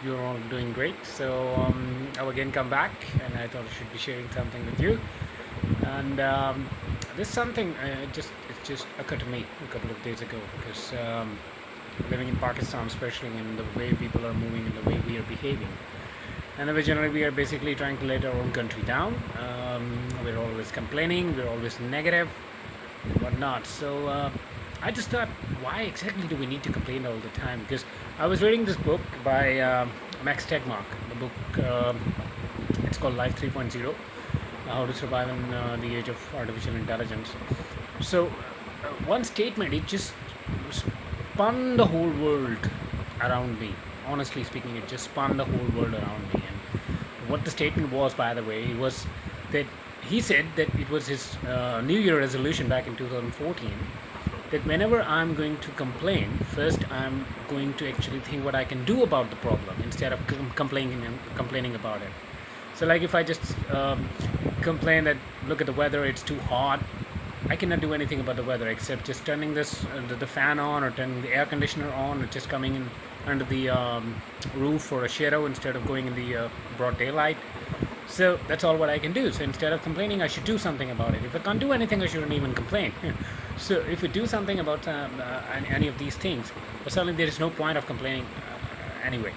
You're all doing great. I've again come back, and I thought I should be sharing something with you. And This something it just occurred to me a couple of days ago because living in Pakistan, especially in the way people are moving and the way we are behaving, and originally we are basically trying to let our own country down. We're always complaining, we're always negative, and whatnot. I just thought, why exactly do we need to complain all the time? Because I was reading this book by Max Tegmark. The book it's called Life 3.0: How to Survive in the Age of Artificial Intelligence. One statement, it just spun the whole world around me. Honestly speaking, it just spun the whole world around me. And what the statement was, by the way, was that he said that it was his New Year resolution back in 2014, that whenever I'm going to complain, first I'm going to actually think what I can do about the problem instead of complaining about it. So, like if I just complain that look at the weather, it's too hot, I cannot do anything about the weather except just turning the fan on, or turning the air conditioner on, or just coming in under the roof for a shadow instead of going in the broad daylight. So that's all what I can do. So instead of complaining, I should do something about it. If I can't do anything, I shouldn't even complain. So if we do something about any of these things, certainly there is no point of complaining anyway.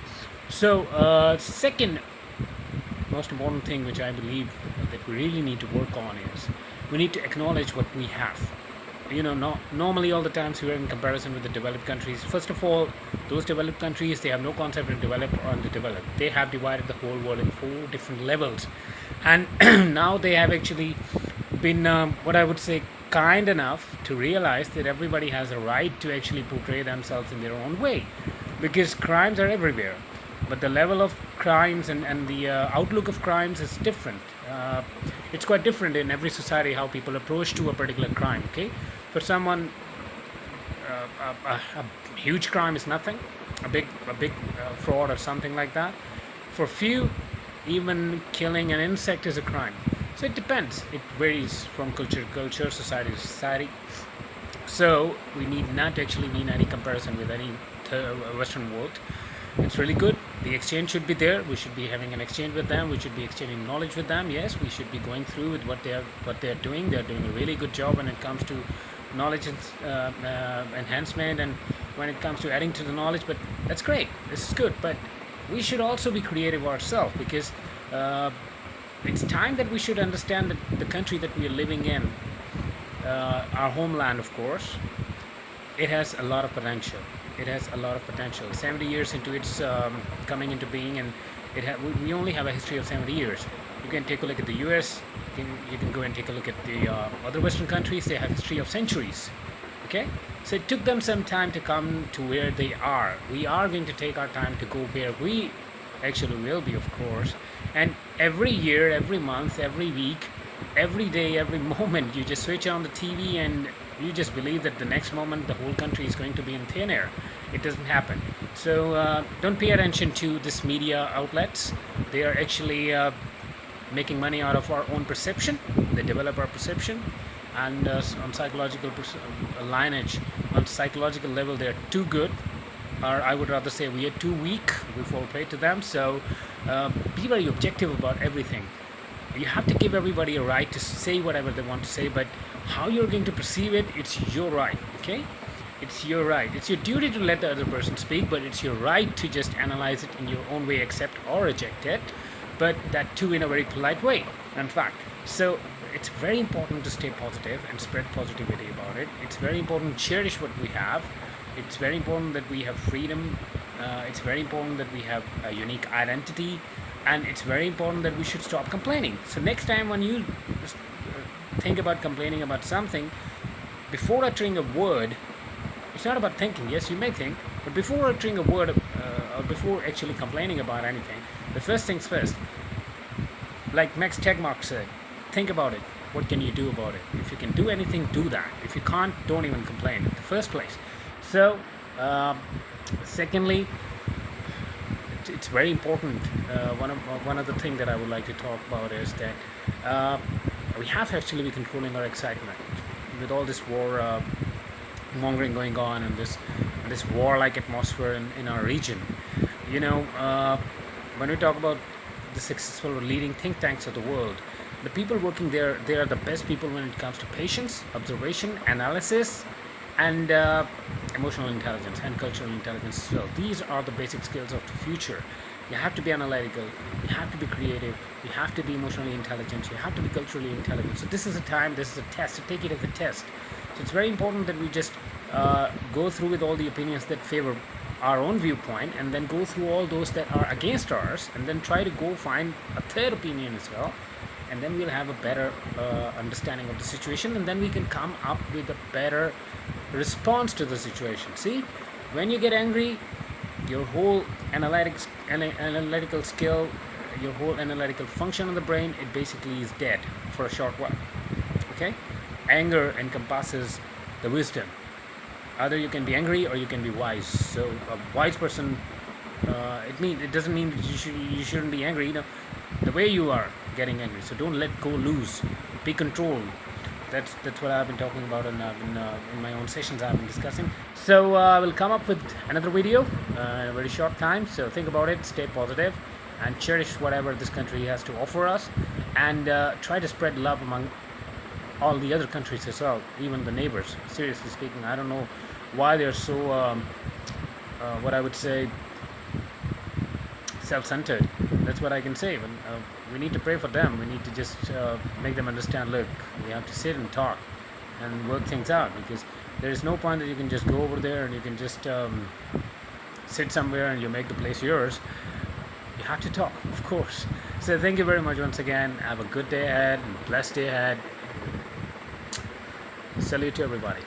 Second most important thing which I believe that we really need to work on is we need to acknowledge what we have. Normally all the times we are in comparison with the developed countries. First of all, those developed countries, they have no concept of developed or underdeveloped. They have divided the whole world in 4 different levels, and now they have actually been what I would say kind enough to realize that everybody has a right to actually portray themselves in their own way, because crimes are everywhere, but the level of crimes and the outlook of crimes is different. It's quite different in every society how people approach to a particular crime. Okay, for someone, a huge crime is nothing, a big fraud or something like that. For few, even killing an insect is a crime. So it depends. It varies from culture to culture, society to society. So we need not actually mean any comparison with any Western world. It's really good. The exchange should be there. We should be having an exchange with them. We should be exchanging knowledge with them. Yes, we should be going through with what they're doing. They're doing a really good job when it comes to knowledge enhancement, and when it comes to adding to the knowledge. But that's great. This is good. But we should also be creative ourselves, because it's time that we should understand that the country that we are living in, our homeland, of course, it has a lot of potential. It has a lot of potential. 70 years into its coming into being, and we only have a history of 70 years. You can take a look at the U.S. You can go and take a look at the other Western countries. They have history of centuries. Okay, so it took them some time to come to where they are. We are going to take our time to go where we actually will be, of course. And every year, every month, every week, every day, every moment, you just switch on the TV and you just believe that the next moment the whole country is going to be in thin air. It doesn't happen. So don't pay attention to this media outlets. They are actually making money out of our own perception. They develop our perception, and on psychological lineage, on psychological level, they are too good, or I would rather say we are too weak. We fall prey to them. So be very objective about everything. You have to give everybody a right to say whatever they want to say, but how you're going to perceive it, it's your right. Okay, it's your right. It's your duty to let the other person speak, but it's your right to just analyze it in your own way, accept or reject it, but that too in a very polite way, in fact. So it's very important to stay positive and spread positivity about it. It's very important to cherish what we have. It's very important that we have freedom. It's very important that we have a unique identity, and it's very important that we should stop complaining. So next time when you think about complaining about something, before uttering a word, it's not about thinking. Yes, you may think, but before uttering a word, or before actually complaining about anything, the first things first. Like Max Tegmark said, think about it. What can you do about it? If you can do anything, do that. If you can't, don't even complain in the first place. So, secondly, it's very important. One of the things that I would like to talk about is that we have to actually be controlling our excitement with all this war mongering going on, and this warlike atmosphere in our region. You know, when we talk about the successful or leading think tanks of the world, the people working there, they are the best people when it comes to patience, observation, analysis, and emotional intelligence and cultural intelligence as well. These are the basic skills of the future. You have to be analytical, you have to be creative, you have to be emotionally intelligent, you have to be culturally intelligent. So this is a time, this is a test, so take it as a test. So it's very important that we just go through with all the opinions that favor our own viewpoint, and then go through all those that are against ours, and then try to go find a third opinion as well, and then we'll have a better understanding of the situation, and then we can come up with a better response to the situation. See, when you get angry, your whole analytical skill, your whole analytical function of the brain, it basically is dead for a short while. Okay, anger encompasses the wisdom. Either you can be angry or you can be wise. So a wise person, it doesn't mean that you shouldn't be angry. You know, the way you are getting angry. So don't let go loose. Be controlled. That's what I've been talking about, and in my own sessions I've been discussing. So I will come up with another video in a very short time. So think about it, stay positive, and cherish whatever this country has to offer us, and try to spread love among all the other countries as well, even the neighbors. Seriously speaking, I don't know why they're so what I would say, self-centered. That's what I can say. But we need to pray for them. We need to just make them understand, look, we have to sit and talk and work things out, because there is no point that you can just go over there and you can just sit somewhere and you make the place yours. You have to talk, of course. So thank you very much once again. Have a good day ahead and blessed day ahead. Salute to everybody.